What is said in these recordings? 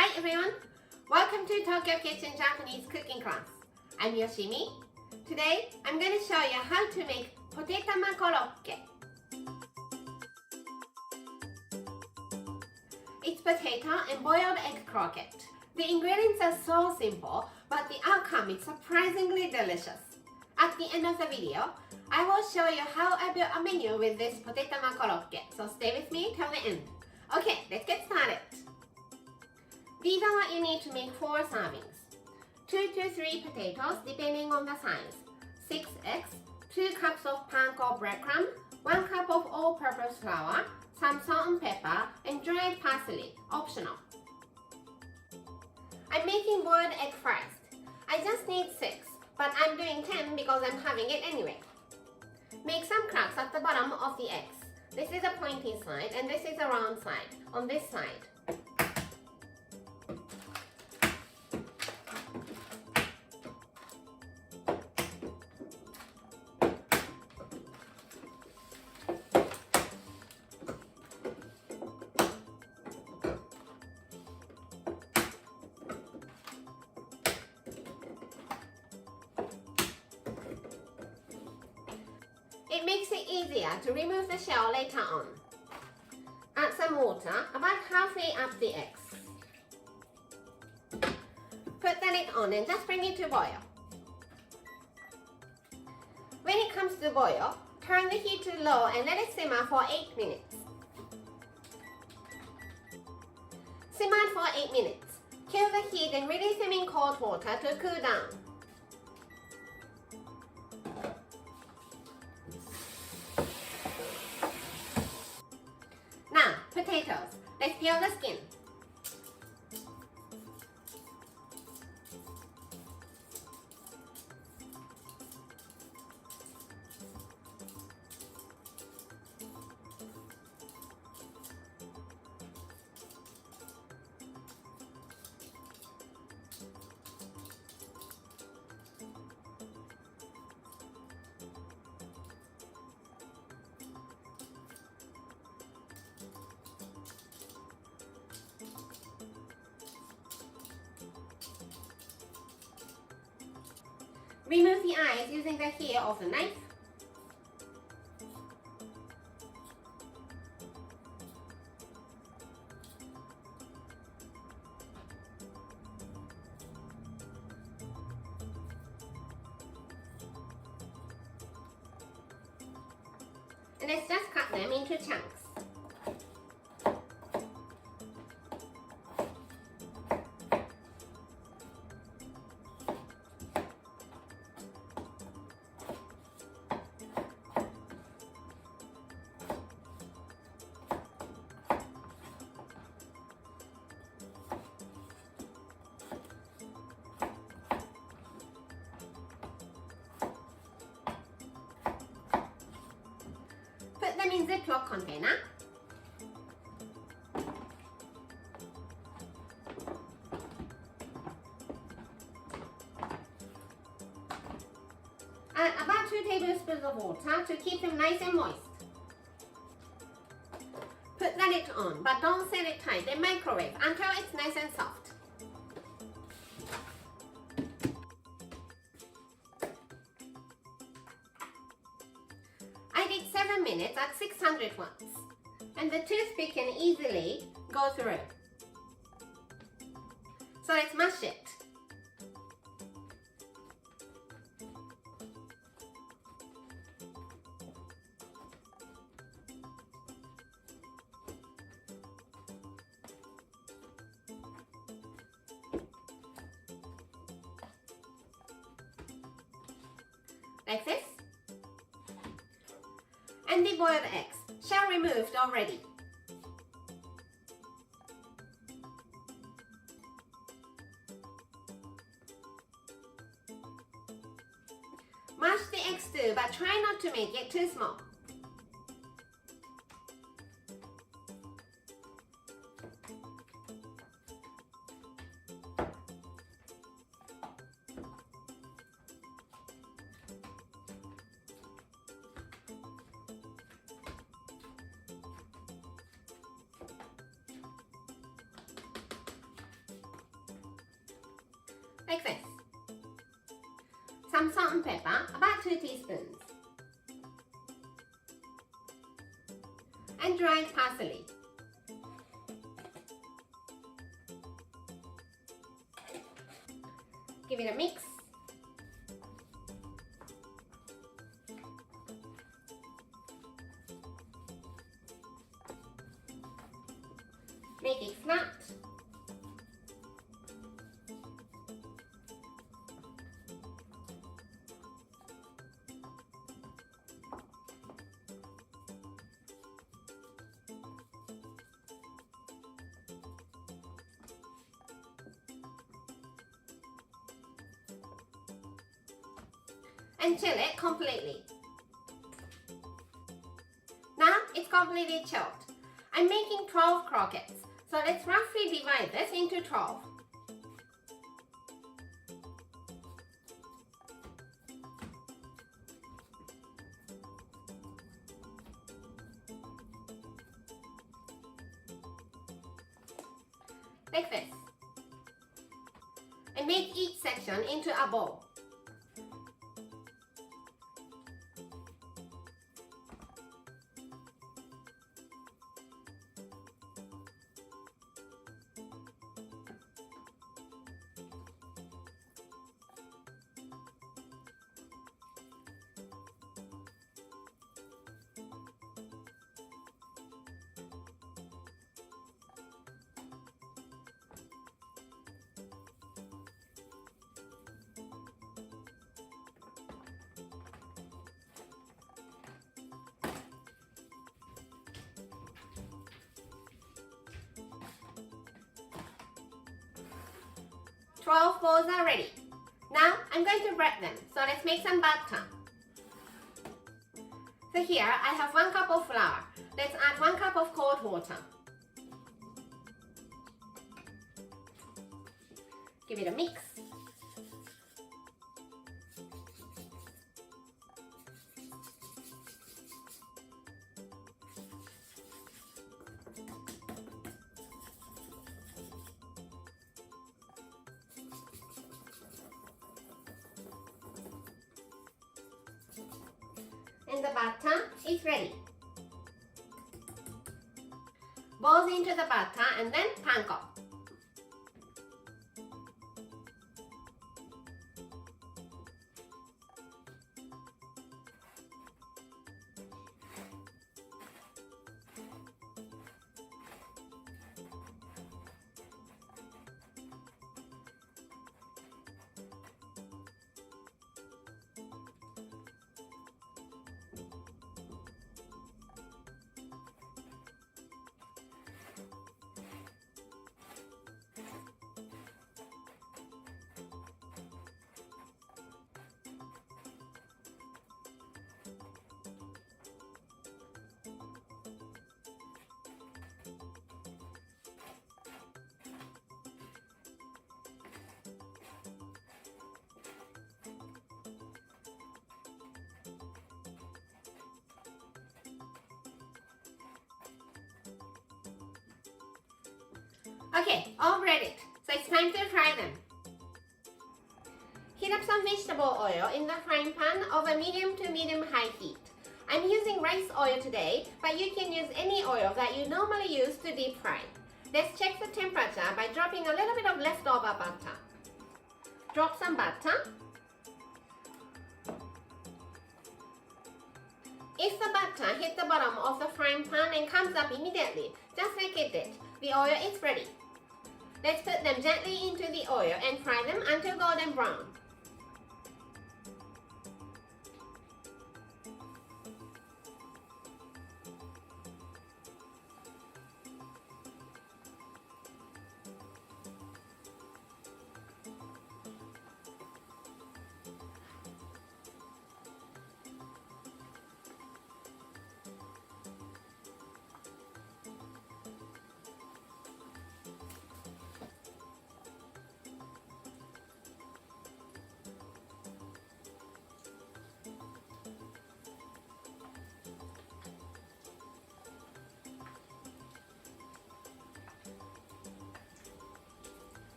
Hi everyone! Welcome to Tokyo Kitchen Japanese cooking class. I'm Yoshimi. Today I'm going to show you how to make potato croquettes. It's potato and boiled egg croquette. The ingredients are so simple, but the outcome is surprisingly delicious. At the end of the video, I will show you how I built a menu with this potato croquette, so stay with me till the end. Okay, let's get started. These are what you need to make 4 servings. 2 to 3 potatoes depending on the size, 6 eggs, 2 cups of panko breadcrumb, 1 cup of all-purpose flour, some salt and pepper, and dried parsley, optional. I'm making boiled egg first. I just need 6, but I'm doing 10 because I'm having it anyway. Make some cracks at the bottom of the eggs. This is a pointy side and this is a round side, on this side. It makes it easier to remove the shell later on. Add some water about halfway up the eggs. Put the lid on and just bring it to boil. When it comes to boil, turn the heat to low and let it simmer for 8 minutes. Simmer for 8 minutes. Kill the heat and release them in cold water to cool down. Now, potatoes. Let's peel the skin. Remove the eyes using the heel of the knife. And let's just cut them into chunks. Put them in Ziploc container. Add about 2 tablespoons of water to keep them nice and moist. Put the lid on, but don't set it tight and microwave until it's nice and soft. I did 7 minutes at 600 watts, and the toothpick can easily go through. So let's mash it. Like this. And the boiled eggs, shell removed already. Mash the eggs too, but try not to make it too small. like this. Some salt and pepper, about 2 teaspoons. And dried parsley. Give it a mix. Make it flat. And chill it completely. Now it's completely chilled. I'm making 12 croquettes, so let's roughly divide this into 12. Like this. And make each section into a bowl. Twelve balls are ready. Now I'm going to bread them, so let's make some batter. So here I have 1 cup of flour. Let's add 1 cup of cold water. Give it a mix. And the batter is ready. Balls into the batter and then panko. Okay, all breaded, so it's time to fry them. Heat up some vegetable oil in the frying pan over medium to medium-high heat. I'm using rice oil today, but you can use any oil that you normally use to deep fry. Let's check the temperature by dropping a little bit of leftover butter. Drop some butter. If the butter hits the bottom of the frying pan and comes up immediately, just like it did, the oil is ready. Let's put them gently into the oil and fry them until golden brown.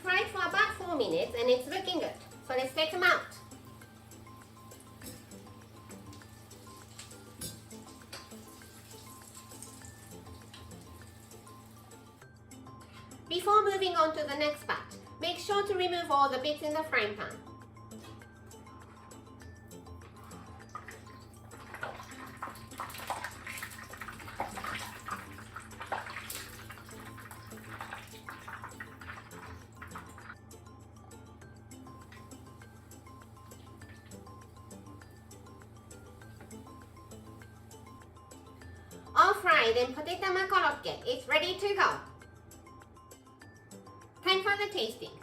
fried for about 4 minutes and it's looking good. So let's take them out. Before moving on to the next batch, make sure to remove all the bits in the frying pan. All fried and potato egg croquette is ready to go. Time for the tasting.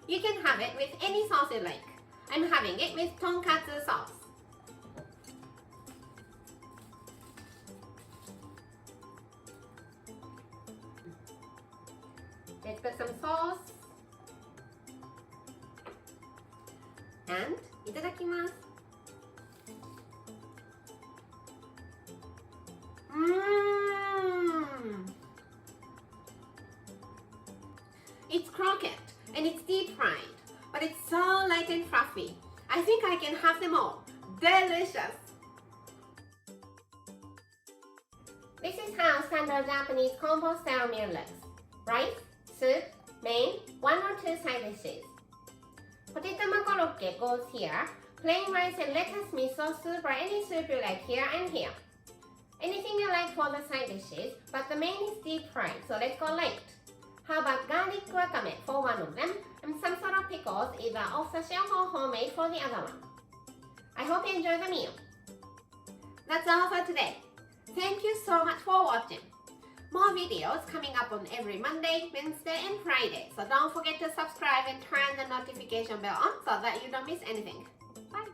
You can have it with any sauce you like. I'm having it with tonkatsu sauce. Let's put some sauce. And いただきます。It's croquette and it's deep fried, but it's so light and fluffy. I think I can have them all. Delicious! This is how standard Japanese combo style meal looks. Rice, soup, main, 1 or 2 side dishes. Potato egg croquette goes here. Plain rice and lettuce, miso soup or any soup you like here and here. Anything you like for the side dishes, but the main is deep fried, so let's go late. How about garlic wakame for one of them, and some sort of pickles, either off the shelf or homemade for the other one. I hope you enjoy the meal. That's all for today. Thank you so much for watching. More videos coming up on every Monday, Wednesday and Friday, so don't forget to subscribe and turn the notification bell on so that you don't miss anything. Bye!